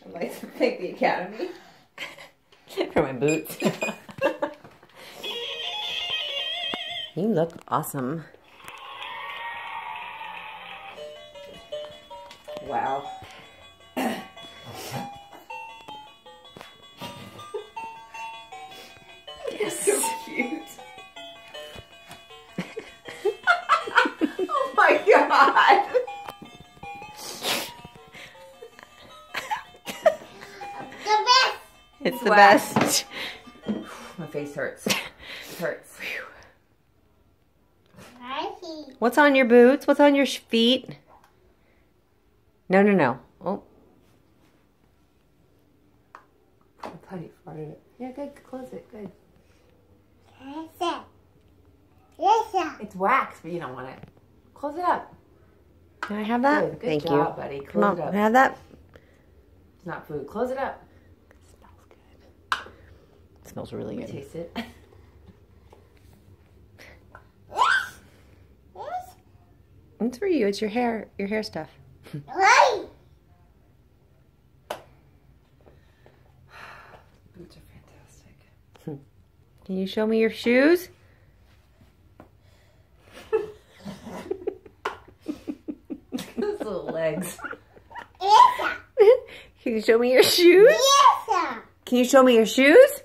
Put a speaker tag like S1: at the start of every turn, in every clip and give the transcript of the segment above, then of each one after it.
S1: I'd like to thank the Academy.
S2: For my boots. You look awesome.
S1: Wow. You're so cute. Oh my god.
S2: It's the best.
S1: My face hurts. It hurts.
S2: What's on your boots? What's on your feet? No, no, no. Oh.
S1: Putty farted it. Yeah, good. Close it. Good. It's wax, but you don't want it. Close it up.
S2: Can I have that?
S1: Good
S2: Thank
S1: job,
S2: you.
S1: buddy. Close
S2: Come on,
S1: it up.
S2: can I have that?
S1: It's not food. Close it up.
S2: It smells good. It smells really good.
S1: Taste it.
S2: It's for you. It's your hair stuff.
S1: Boots are fantastic.
S2: Can you show me your shoes?
S1: Those little legs.
S2: Can you show me your shoes? Can you show me your shoes?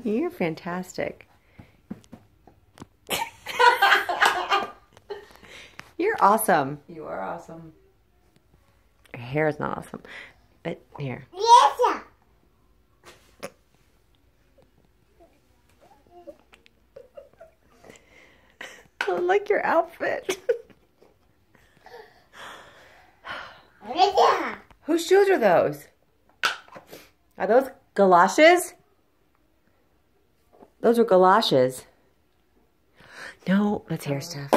S2: You're fantastic. You're awesome.
S1: You are awesome.
S2: Your hair is not awesome, but here. I like your outfit. Whose shoes are those? Are those galoshes? Those are galoshes. No, that's hair stuff.